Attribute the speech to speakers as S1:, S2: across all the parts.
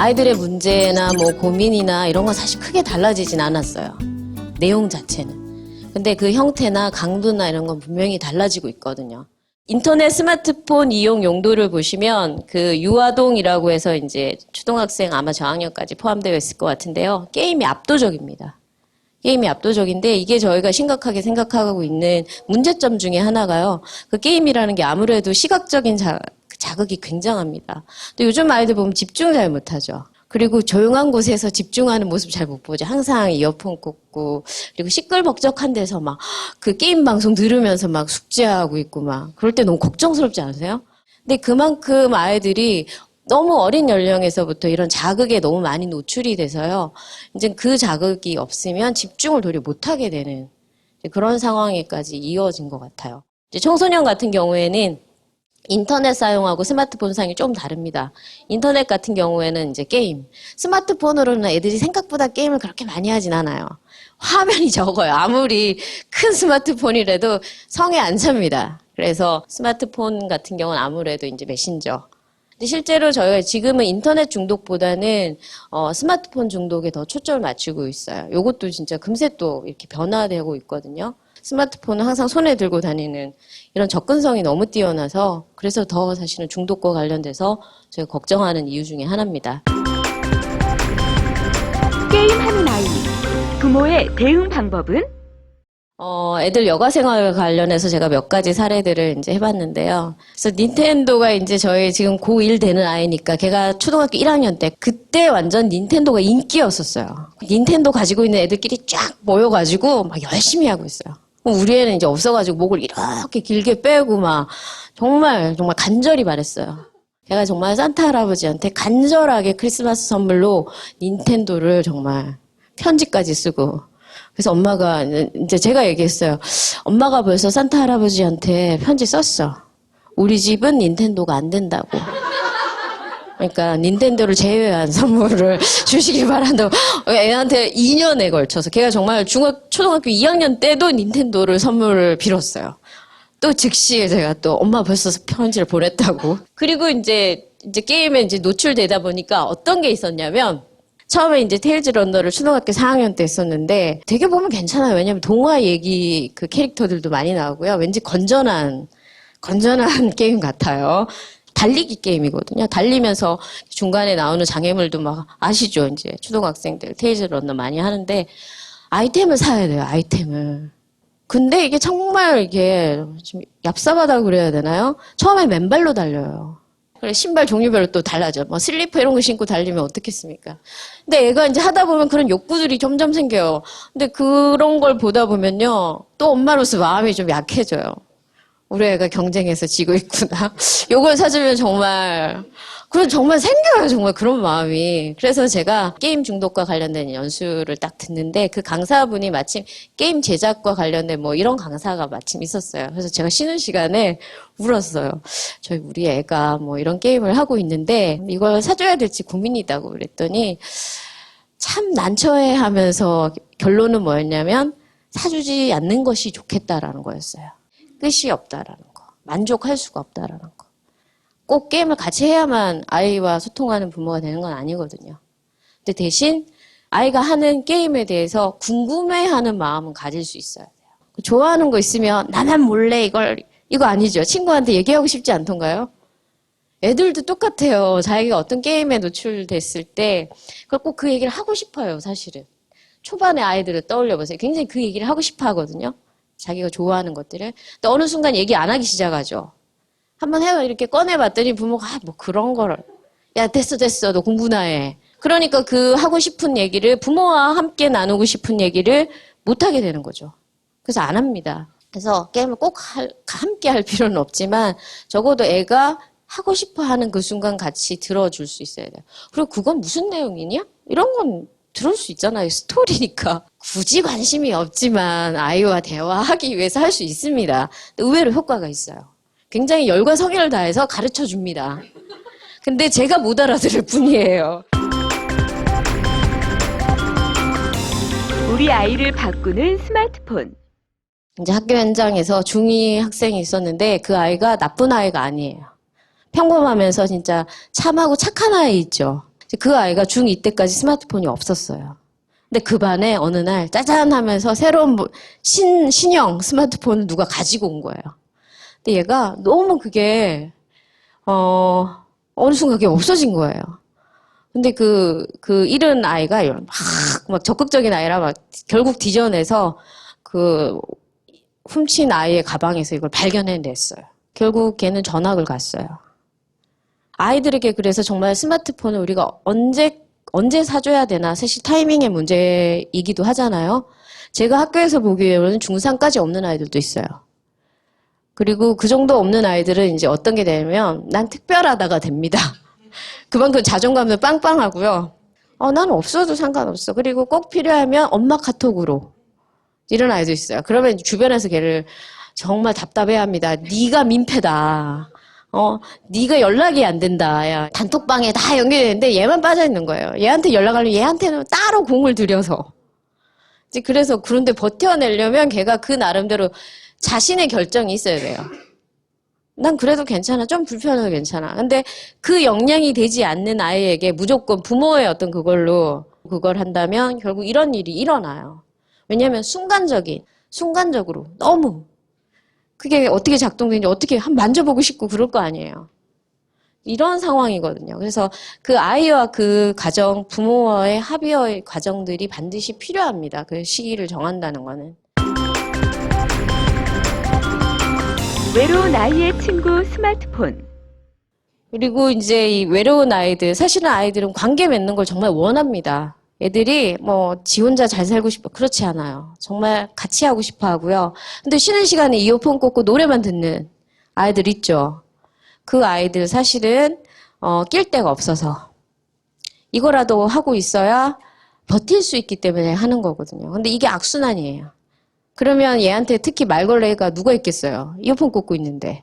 S1: 아이들의 문제나 뭐 고민이나 이런 건 사실 크게 달라지진 않았어요. 내용 자체는. 근데 그 형태나 강도나 이런 건 분명히 달라지고 있거든요. 인터넷 스마트폰 이용 용도를 보시면 그 유아동이라고 해서 이제 초등학생 아마 저학년까지 포함되어 있을 것 같은데요. 게임이 압도적입니다. 게임이 압도적인데 이게 저희가 심각하게 생각하고 있는 문제점 중에 하나가요. 그 게임이라는 게 아무래도 시각적인 자극이 굉장합니다. 또 요즘 아이들 보면 집중 잘 못하죠. 그리고 조용한 곳에서 집중하는 모습 잘 못 보죠. 항상 이어폰 꽂고 그리고 시끌벅적한 데서 막 그 게임 방송 들으면서 막 숙제하고 있고 막 그럴 때 너무 걱정스럽지 않으세요? 근데 그만큼 아이들이 너무 어린 연령에서부터 이런 자극에 너무 많이 노출이 돼서요. 이제 그 자극이 없으면 집중을 도리어 못하게 되는 그런 상황에까지 이어진 것 같아요. 이제 청소년 같은 경우에는 인터넷 사용하고 스마트폰 사용이 좀 다릅니다. 인터넷 같은 경우에는 이제 게임. 스마트폰으로는 애들이 생각보다 게임을 그렇게 많이 하진 않아요. 화면이 적어요. 아무리 큰 스마트폰이라도 성에 안 찹니다. 그래서 스마트폰 같은 경우는 아무래도 이제 메신저. 근데 실제로 저희가 지금은 인터넷 중독보다는 스마트폰 중독에 더 초점을 맞추고 있어요. 이것도 진짜 금세 또 이렇게 변화되고 있거든요. 스마트폰을 항상 손에 들고 다니는 이런 접근성이 너무 뛰어나서 그래서 더 사실은 중독과 관련돼서 저희가 걱정하는 이유 중에 하나입니다.
S2: 게임하는 아이, 부모의 대응 방법은?
S1: 애들 여가 생활과 관련해서 제가 몇 가지 사례들을 이제 해봤는데요. 그래서 닌텐도가 이제 저희 지금 고1 되는 아이니까 걔가 초등학교 1학년 때 그때 완전 닌텐도가 인기였었어요. 닌텐도 가지고 있는 애들끼리 쫙 모여가지고 막 열심히 하고 있어요. 우리 애는 이제 없어가지고 목을 이렇게 길게 빼고 막 정말 간절히 말했어요. 걔가 정말 산타 할아버지한테 간절하게 크리스마스 선물로 닌텐도를 정말 편지까지 쓰고 그래서 엄마가 이제 제가 얘기했어요. 엄마가 벌써 산타 할아버지한테 편지 썼어. 우리 집은 닌텐도가 안 된다고. 그러니까 닌텐도를 제외한 선물을 주시기 바란다고. 애한테 2년에 걸쳐서 걔가 정말 초등학교 2학년 때도 닌텐도를 선물을 빌었어요. 또 즉시 제가 또 엄마 벌써 편지를 보냈다고. 그리고 이제 게임에 이제 노출되다 보니까 어떤 게 있었냐면 처음에 이제 테일즈 런너를 초등학교 4학년 때 했었는데 되게 보면 괜찮아요. 왜냐면 동화 얘기 그 캐릭터들도 많이 나오고요. 왠지 건전한 게임 같아요. 달리기 게임이거든요. 달리면서 중간에 나오는 장애물도 막 아시죠? 이제 초등학생들 테일즈 런너 많이 하는데 아이템을 사야 돼요. 아이템을. 근데 이게 정말 이게 좀 얍삽하다고 그래야 되나요? 처음에 맨발로 달려요. 그래, 신발 종류별로 또 달라져. 뭐 슬리퍼 이런 거 신고 달리면 어떻겠습니까? 근데 애가 이제 하다 보면 그런 욕구들이 점점 생겨요. 근데 그런 걸 보다 보면요. 또 엄마로서 마음이 좀 약해져요. 우리 애가 경쟁에서 지고 있구나. 요걸 사주면 정말 생겨요. 정말 그런 마음이. 그래서 제가 게임 중독과 관련된 연수를 딱 듣는데 그 강사분이 마침 게임 제작과 관련된 뭐 이런 강사가 마침 있었어요. 그래서 제가 쉬는 시간에 울었어요. 우리 애가 뭐 이런 게임을 하고 있는데 이걸 사줘야 될지 고민이다고 그랬더니 참 난처해 하면서 결론은 뭐였냐면 사주지 않는 것이 좋겠다라는 거였어요. 끝이 없다라는 거. 만족할 수가 없다라는 거. 꼭 게임을 같이 해야만 아이와 소통하는 부모가 되는 건 아니거든요. 근데 대신 아이가 하는 게임에 대해서 궁금해하는 마음은 가질 수 있어야 돼요. 좋아하는 거 있으면 나만 몰래 이거 아니죠. 친구한테 얘기하고 싶지 않던가요? 애들도 똑같아요. 자기가 어떤 게임에 노출됐을 때 그걸 꼭 그 얘기를 하고 싶어요. 사실은. 초반에 아이들을 떠올려 보세요. 굉장히 그 얘기를 하고 싶어 하거든요. 자기가 좋아하는 것들을. 근데 어느 순간 얘기 안 하기 시작하죠. 한번 해요. 이렇게 꺼내봤더니 부모가 뭐 그런 거를. 야 됐어 너 공부나 해. 그러니까 그 하고 싶은 얘기를 부모와 함께 나누고 싶은 얘기를 못하게 되는 거죠. 그래서 안 합니다. 그래서 게임을 꼭 함께 할 필요는 없지만 적어도 애가 하고 싶어 하는 그 순간 같이 들어줄 수 있어야 돼요. 그리고 그건 무슨 내용이냐? 이런 건 들을 수 있잖아요. 스토리니까. 굳이 관심이 없지만 아이와 대화하기 위해서 할 수 있습니다. 의외로 효과가 있어요. 굉장히 열과 성의를 다해서 가르쳐 줍니다. 근데 제가 못 알아들을 뿐이에요.
S2: 우리 아이를 바꾸는 스마트폰.
S1: 이제 학교 현장에서 중2 학생이 있었는데 그 아이가 나쁜 아이가 아니에요. 평범하면서 진짜 참하고 착한 아이 있죠. 그 아이가 중2 때까지 스마트폰이 없었어요. 근데 그 반에 어느 날 짜잔 하면서 새로운 신형 스마트폰을 누가 가지고 온 거예요. 근데 얘가 너무 그게 어느 순간 그게 없어진 거예요. 근데 그 잃은 아이가 막 적극적인 아이라 막 결국 뒤져내서 그 훔친 아이의 가방에서 이걸 발견해냈어요. 결국 걔는 전학을 갔어요. 아이들에게 그래서 정말 스마트폰을 우리가 언제 사줘야 되나 사실 타이밍의 문제이기도 하잖아요. 제가 학교에서 보기에는 중3까지 없는 아이들도 있어요. 그리고 그 정도 없는 아이들은 이제 어떤 게 되냐면 난 특별하다가 됩니다. 그만큼 자존감도 빵빵하고요. 난 없어도 상관없어. 그리고 꼭 필요하면 엄마 카톡으로 이런 아이도 있어요. 그러면 주변에서 걔를 정말 답답해합니다. 네가 민폐다. 네가 연락이 안 된다. 야, 단톡방에 다 연결되는데 얘만 빠져 있는 거예요. 얘한테 연락하려면 얘한테는 따로 공을 들여서. 이제 그래서 그런데 버텨내려면 걔가 그 나름대로 자신의 결정이 있어야 돼요. 난 그래도 괜찮아. 좀 불편해도 괜찮아. 근데 그 역량이 되지 않는 아이에게 무조건 부모의 어떤 그걸 한다면 결국 이런 일이 일어나요. 왜냐하면 순간적으로 너무 그게 어떻게 작동되는지 어떻게 한번 만져보고 싶고 그럴 거 아니에요. 이런 상황이거든요. 그래서 그 아이와 그 가정, 부모와의 합의의 과정들이 반드시 필요합니다. 그 시기를 정한다는 거는.
S2: 외로운 아이의 친구 스마트폰.
S1: 그리고 이제 이 외로운 아이들, 사실은 아이들은 관계 맺는 걸 정말 원합니다. 애들이 지 혼자 잘 살고 싶어. 그렇지 않아요. 정말 같이 하고 싶어 하고요. 근데 쉬는 시간에 이어폰 꽂고 노래만 듣는 아이들 있죠. 그 아이들 사실은, 낄 데가 없어서. 이거라도 하고 있어야 버틸 수 있기 때문에 하는 거거든요. 근데 이게 악순환이에요. 그러면 얘한테 특히 말걸레가 누가 있겠어요? 이어폰 꽂고 있는데.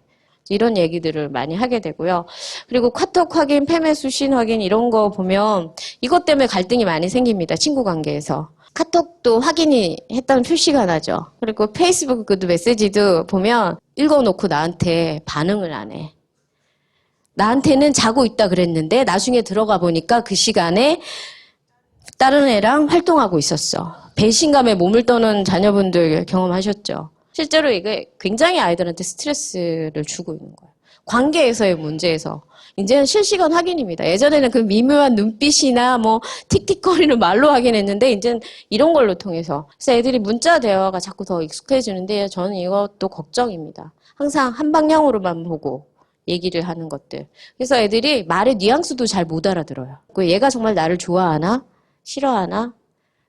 S1: 이런 얘기들을 많이 하게 되고요. 그리고 카톡 확인, 페메 수신 확인 이런 거 보면 이것 때문에 갈등이 많이 생깁니다. 친구 관계에서. 카톡도 확인이 했다는 표시가 나죠. 그리고 페이스북 그 메시지도 보면 읽어놓고 나한테 반응을 안 해. 나한테는 자고 있다 그랬는데 나중에 들어가 보니까 그 시간에 다른 애랑 활동하고 있었어. 배신감에 몸을 떠는 자녀분들 경험하셨죠? 실제로 이게 굉장히 아이들한테 스트레스를 주고 있는 거예요. 관계에서의 문제에서. 이제는 실시간 확인입니다. 예전에는 그 미묘한 눈빛이나 틱틱거리는 말로 확인했는데 이제는 이런 걸로 통해서. 그래서 애들이 문자 대화가 자꾸 더 익숙해지는데 저는 이것도 걱정입니다. 항상 한 방향으로만 보고 얘기를 하는 것들. 그래서 애들이 말의 뉘앙스도 잘 못 알아들어요. 얘가 정말 나를 좋아하나? 싫어하나?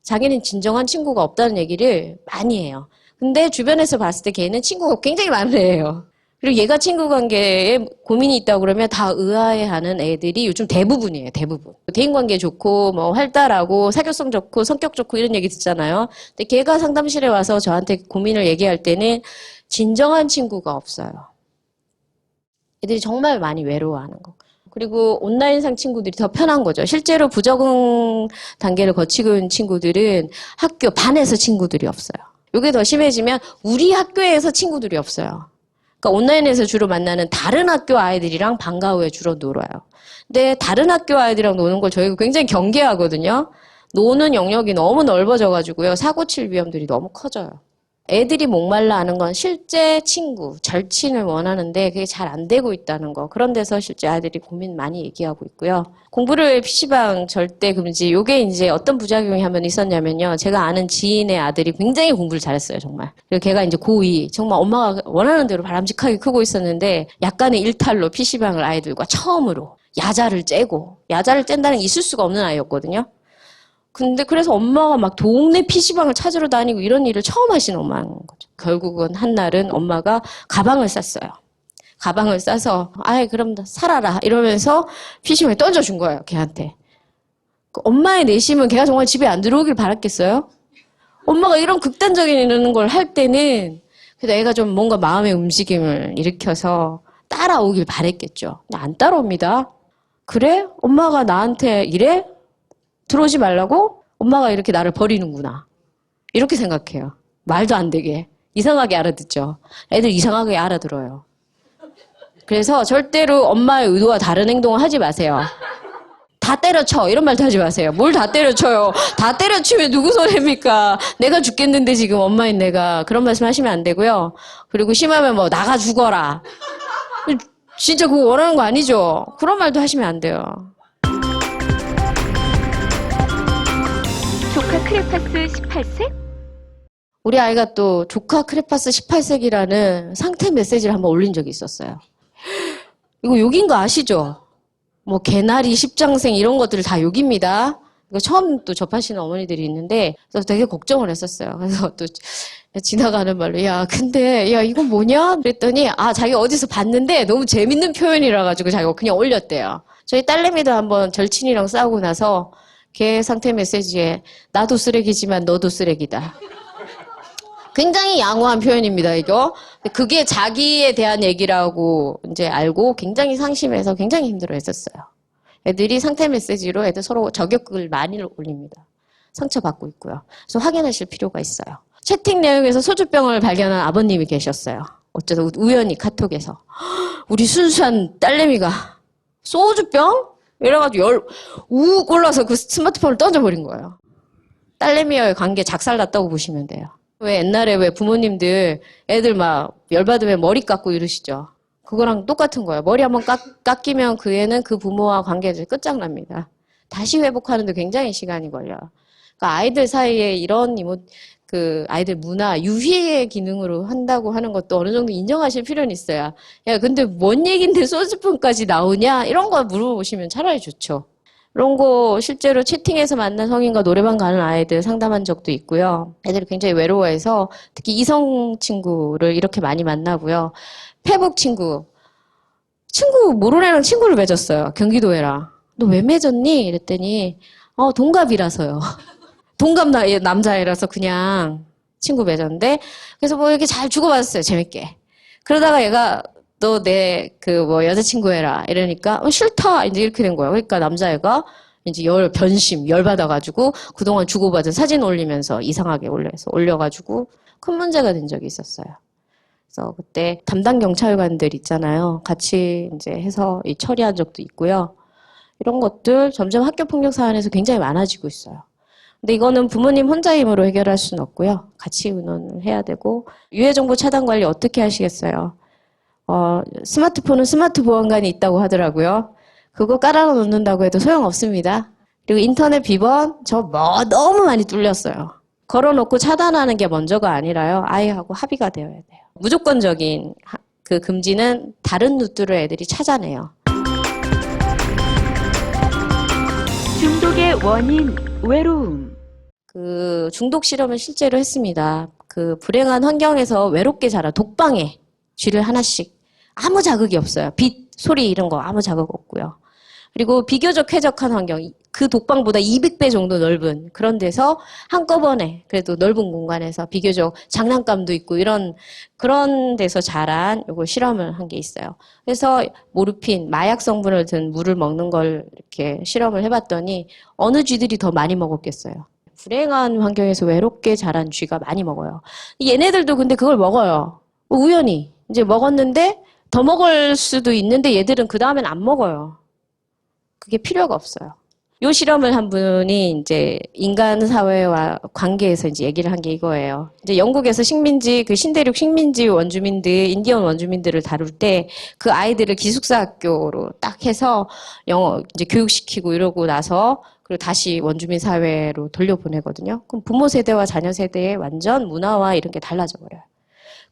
S1: 자기는 진정한 친구가 없다는 얘기를 많이 해요. 근데 주변에서 봤을 때 걔는 친구가 굉장히 많은 애예요. 그리고 얘가 친구 관계에 고민이 있다고 그러면 다 의아해하는 애들이 요즘 대부분이에요. 대부분. 대인관계 좋고 활달하고 사교성 좋고 성격 좋고 이런 얘기 듣잖아요. 근데 걔가 상담실에 와서 저한테 고민을 얘기할 때는 진정한 친구가 없어요. 애들이 정말 많이 외로워하는 거. 그리고 온라인상 친구들이 더 편한 거죠. 실제로 부적응 단계를 거치고 있는 친구들은 학교 반에서 친구들이 없어요. 이게 더 심해지면 우리 학교에서 친구들이 없어요. 그러니까 온라인에서 주로 만나는 다른 학교 아이들이랑 방과 후에 주로 놀아요. 근데 다른 학교 아이들이랑 노는 걸 저희가 굉장히 경계하거든요. 노는 영역이 너무 넓어져가지고요. 사고 칠 위험들이 너무 커져요. 애들이 목말라 하는 건 실제 친구, 절친을 원하는데 그게 잘 안 되고 있다는 거. 그런 데서 실제 아이들이 고민 많이 얘기하고 있고요. 공부를 PC방 절대 금지. 요게 이제 어떤 부작용이 한번 있었냐면요. 제가 아는 지인의 아들이 굉장히 공부를 잘했어요, 정말. 그리고 걔가 이제 고2. 정말 엄마가 원하는 대로 바람직하게 크고 있었는데 약간의 일탈로 PC방을 아이들과 처음으로 야자를 째고, 야자를 뗀다는 게 있을 수가 없는 아이였거든요. 근데 그래서 엄마가 막 동네 PC방을 찾으러 다니고 이런 일을 처음 하시는 엄마인 거죠. 결국은 한날은 엄마가 가방을 쌌어요. 가방을 싸서 아이 그럼 살아라 이러면서 PC방에 던져준 거예요. 걔한테. 엄마의 내심은 걔가 정말 집에 안 들어오길 바랐겠어요? 엄마가 이런 극단적인 걸 할 때는 그래도 애가 좀 뭔가 마음의 움직임을 일으켜서 따라오길 바랬겠죠. 근데 안 따라옵니다. 그래? 엄마가 나한테 이래? 들어오지 말라고? 엄마가 이렇게 나를 버리는구나. 이렇게 생각해요. 말도 안 되게. 이상하게 알아듣죠. 애들 이상하게 알아들어요. 그래서 절대로 엄마의 의도와 다른 행동을 하지 마세요. 다 때려쳐. 이런 말도 하지 마세요. 뭘 다 때려쳐요. 다 때려치면 누구 손해입니까? 내가 죽겠는데 지금 엄마인 내가. 그런 말씀 하시면 안 되고요. 그리고 심하면 뭐 나가 죽어라. 진짜 그거 원하는 거 아니죠? 그런 말도 하시면 안 돼요.
S2: 조카 크레파스 18색?
S1: 우리 아이가 또 조카 크레파스 18색이라는 상태 메시지를 한번 올린 적이 있었어요. 이거 욕인 거 아시죠? 뭐 개나리 십장생 이런 것들 다 욕입니다. 이거 처음 또 접하시는 어머니들이 있는데 그래서 되게 걱정을 했었어요. 그래서 또 지나가는 말로 야 근데 야 이거 뭐냐? 그랬더니 아 자기 어디서 봤는데 너무 재밌는 표현이라 가지고 자기가 그냥 올렸대요. 저희 딸내미도 한번 절친이랑 싸우고 나서 걔 상태 메시지에 나도 쓰레기지만 너도 쓰레기다. 굉장히 양호한 표현입니다, 이거. 그게 자기에 대한 얘기라고 이제 알고 굉장히 상심해서 굉장히 힘들어 했었어요. 애들이 상태 메시지로 애들 서로 저격글 많이 올립니다. 상처받고 있고요. 그래서 확인하실 필요가 있어요. 채팅 내용에서 소주병을 발견한 아버님이 계셨어요. 어쩌다 우연히 카톡에서. 우리 순수한 딸내미가 소주병? 이래가지고 욱 올라서 그 스마트폰을 던져버린 거예요. 딸내미와의 관계 작살났다고 보시면 돼요. 왜 옛날에 왜 부모님들 애들 막 열받으면 머리 깎고 이러시죠. 그거랑 똑같은 거예요. 머리 한번 깎이면 그 애는 그 부모와 관계가 끝장납니다. 다시 회복하는데 굉장히 시간이 걸려요. 그러니까 아이들 사이에 이런 그 아이들 문화, 유희의 기능으로 한다고 하는 것도 어느 정도 인정하실 필요는 있어요. 야, 근데 뭔 얘긴데 소주병까지 나오냐? 이런 거 물어보시면 차라리 좋죠. 이런 거 실제로 채팅에서 만난 성인과 노래방 가는 아이들 상담한 적도 있고요. 애들이 굉장히 외로워해서 특히 이성 친구를 이렇게 많이 만나고요. 페북 친구 모르는 애랑 친구를 맺었어요. 경기도 애랑. 너 왜 맺었니? 이랬더니 동갑이라서요. 동갑 남자애라서 그냥 친구 맺었는데 그래서 뭐 이렇게 잘 주고받았어요. 재밌게. 그러다가 얘가 너 내 여자친구 해라 이러니까 싫다 이제 이렇게 된 거예요. 그러니까 남자애가 이제 변심 열받아가지고 그동안 주고받은 사진 올리면서 이상하게 올려가지고 큰 문제가 된 적이 있었어요. 그래서 그때 담당 경찰관들 있잖아요. 같이 이제 해서 처리한 적도 있고요. 이런 것들 점점 학교 폭력 사안에서 굉장히 많아지고 있어요. 근데 이거는 부모님 혼자 힘으로 해결할 수는 없고요. 같이 의논을 해야 되고 유해정보 차단 관리 어떻게 하시겠어요? 스마트폰은 스마트 보안관이 있다고 하더라고요. 그거 깔아놓는다고 해도 소용없습니다. 그리고 인터넷 비번 너무 많이 뚫렸어요. 걸어놓고 차단하는 게 먼저가 아니라요. 아이하고 합의가 되어야 돼요. 무조건적인 그 금지는 다른 루트를 애들이 찾아내요.
S2: 중독의 원인, 외로움.
S1: 그 중독 실험을 실제로 했습니다. 그 불행한 환경에서 외롭게 자라 독방에 쥐를 하나씩 아무 자극이 없어요. 빛, 소리 이런 거 아무 자극 없고요. 그리고 비교적 쾌적한 환경, 그 독방보다 200배 정도 넓은 그런 데서 한꺼번에 그래도 넓은 공간에서 비교적 장난감도 있고 그런 데서 자란 요거 실험을 한 게 있어요. 그래서 모르핀, 마약 성분을 든 물을 먹는 걸 이렇게 실험을 해봤더니 어느 쥐들이 더 많이 먹었겠어요. 불행한 환경에서 외롭게 자란 쥐가 많이 먹어요. 얘네들도 근데 그걸 먹어요. 우연히 이제 먹었는데 더 먹을 수도 있는데 얘들은 그 다음엔 안 먹어요. 그게 필요가 없어요. 요 실험을 한 분이 이제 인간 사회와 관계에서 이제 얘기를 한 게 이거예요. 이제 영국에서 신대륙 식민지 원주민들, 인디언 원주민들을 다룰 때 그 아이들을 기숙사 학교로 딱 해서 영어 이제 교육시키고 이러고 나서 그리고 다시 원주민 사회로 돌려보내거든요. 그럼 부모 세대와 자녀 세대의 완전 문화와 이런 게 달라져 버려요.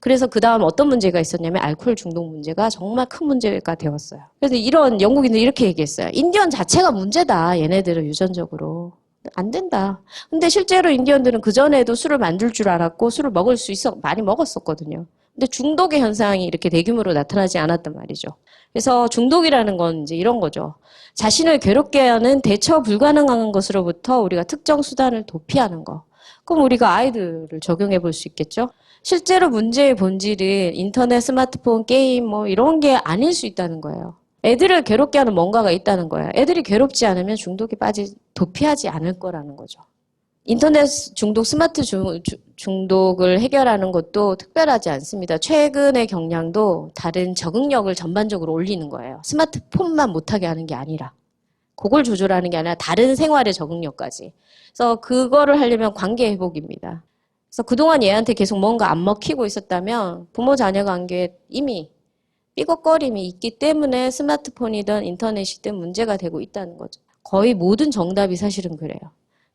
S1: 그래서 그 다음 어떤 문제가 있었냐면 알코올 중독 문제가 정말 큰 문제가 되었어요. 그래서 이런 영국인들이 이렇게 얘기했어요. 인디언 자체가 문제다. 얘네들은 유전적으로. 안 된다. 근데 실제로 인디언들은 그전에도 술을 만들 줄 알았고 술을 먹을 수 많이 먹었었거든요. 근데 중독의 현상이 이렇게 대규모로 나타나지 않았단 말이죠. 그래서 중독이라는 건 이제 이런 거죠. 자신을 괴롭게 하는 대처 불가능한 것으로부터 우리가 특정 수단을 도피하는 거. 그럼 우리가 아이들을 적용해 볼 수 있겠죠? 실제로 문제의 본질은 인터넷, 스마트폰, 게임 이런 게 아닐 수 있다는 거예요. 애들을 괴롭게 하는 뭔가가 있다는 거예요. 애들이 괴롭지 않으면 도피하지 않을 거라는 거죠. 인터넷 중독, 스마트 중독을 해결하는 것도 특별하지 않습니다. 최근의 경향도 다른 적응력을 전반적으로 올리는 거예요. 스마트폰만 못하게 하는 게 아니라. 그걸 조절하는 게 아니라 다른 생활의 적응력까지. 그래서 그거를 하려면 관계 회복입니다. 그래서 그동안 얘한테 계속 뭔가 안 먹히고 있었다면 부모 자녀 관계에 이미 삐걱거림이 있기 때문에 스마트폰이든 인터넷이든 문제가 되고 있다는 거죠. 거의 모든 정답이 사실은 그래요.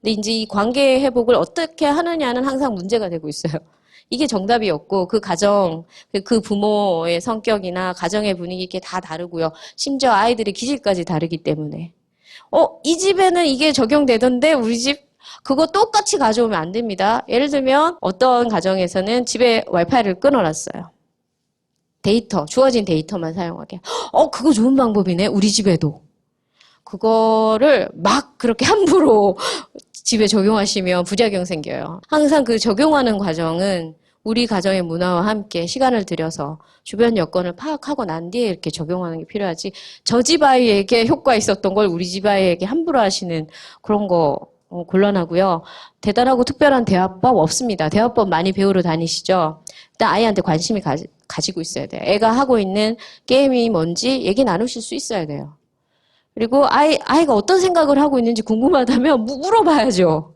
S1: 근데 이제 이 관계 회복을 어떻게 하느냐는 항상 문제가 되고 있어요. 이게 정답이었고 그 가정, 그 부모의 성격이나 가정의 분위기 이게 다 다르고요. 심지어 아이들의 기질까지 다르기 때문에 이 집에는 이게 적용되던데 우리 집 그거 똑같이 가져오면 안 됩니다. 예를 들면 어떤 가정에서는 집에 와이파이를 끊어놨어요. 데이터, 주어진 데이터만 사용하게. 그거 좋은 방법이네. 우리 집에도. 그거를 막 그렇게 함부로 집에 적용하시면 부작용 생겨요. 항상 그 적용하는 과정은 우리 가정의 문화와 함께 시간을 들여서 주변 여건을 파악하고 난 뒤에 이렇게 적용하는 게 필요하지. 저 집 아이에게 효과 있었던 걸 우리 집 아이에게 함부로 하시는 그런 거 곤란하고요. 대단하고 특별한 대화법 없습니다. 대화법 많이 배우러 다니시죠. 일단 아이한테 관심이 가지고 있어야 돼요. 애가 하고 있는 게임이 뭔지 얘기 나누실 수 있어야 돼요. 그리고 아이가 어떤 생각을 하고 있는지 궁금하다면 물어봐야죠.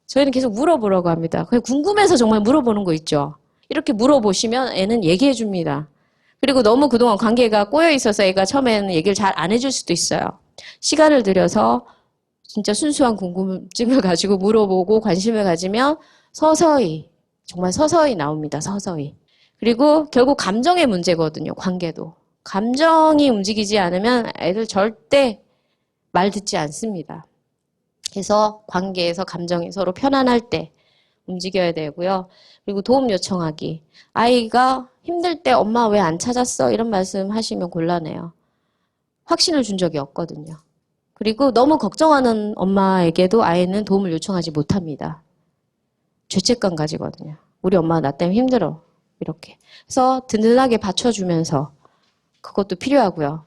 S1: 저희는 계속 물어보라고 합니다. 그냥 궁금해서 정말 물어보는 거 있죠. 이렇게 물어보시면 애는 얘기해 줍니다. 그리고 너무 그동안 관계가 꼬여 있어서 애가 처음에는 얘기를 잘 안 해줄 수도 있어요. 시간을 들여서 진짜 순수한 궁금증을 가지고 물어보고 관심을 가지면 서서히, 정말 서서히 나옵니다. 서서히. 그리고 결국 감정의 문제거든요. 관계도. 감정이 움직이지 않으면 애들 절대 말 듣지 않습니다. 그래서 관계에서 감정이 서로 편안할 때 움직여야 되고요. 그리고 도움 요청하기. 아이가 힘들 때 엄마 왜 안 찾았어? 이런 말씀 하시면 곤란해요. 확신을 준 적이 없거든요. 그리고 너무 걱정하는 엄마에게도 아이는 도움을 요청하지 못합니다. 죄책감 가지거든요. 우리 엄마 나 때문에 힘들어. 이렇게. 그래서 든든하게 받쳐주면서 그것도 필요하고요.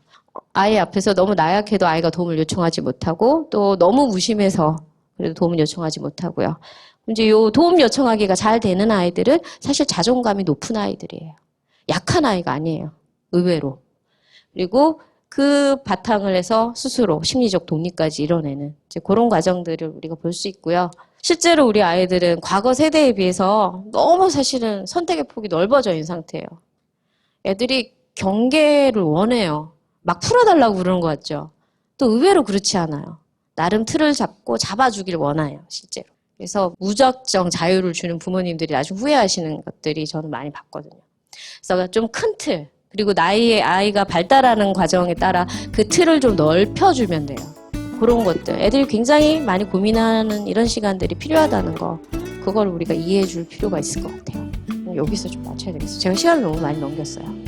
S1: 아이 앞에서 너무 나약해도 아이가 도움을 요청하지 못하고 또 너무 무심해서 그래도 도움을 요청하지 못하고요. 이제 요 도움 요청하기가 잘 되는 아이들은 사실 자존감이 높은 아이들이에요. 약한 아이가 아니에요. 의외로. 그리고 그 바탕을 해서 스스로 심리적 독립까지 이뤄내는 이제 그런 과정들을 우리가 볼 수 있고요. 실제로 우리 아이들은 과거 세대에 비해서 너무 사실은 선택의 폭이 넓어져 있는 상태예요. 애들이 경계를 원해요. 막 풀어달라고 그러는 것 같죠. 또 의외로 그렇지 않아요. 나름 틀을 잡고 잡아주길 원해요. 실제로. 그래서 무작정 자유를 주는 부모님들이 나중에 후회하시는 것들이 저는 많이 봤거든요. 그래서 좀 큰 틀, 그리고 아이가 발달하는 과정에 따라 그 틀을 좀 넓혀주면 돼요. 그런 것들. 애들이 굉장히 많이 고민하는 이런 시간들이 필요하다는 거. 그걸 우리가 이해해 줄 필요가 있을 것 같아요. 여기서 좀 맞춰야 되겠어요. 제가 시간을 너무 많이 넘겼어요.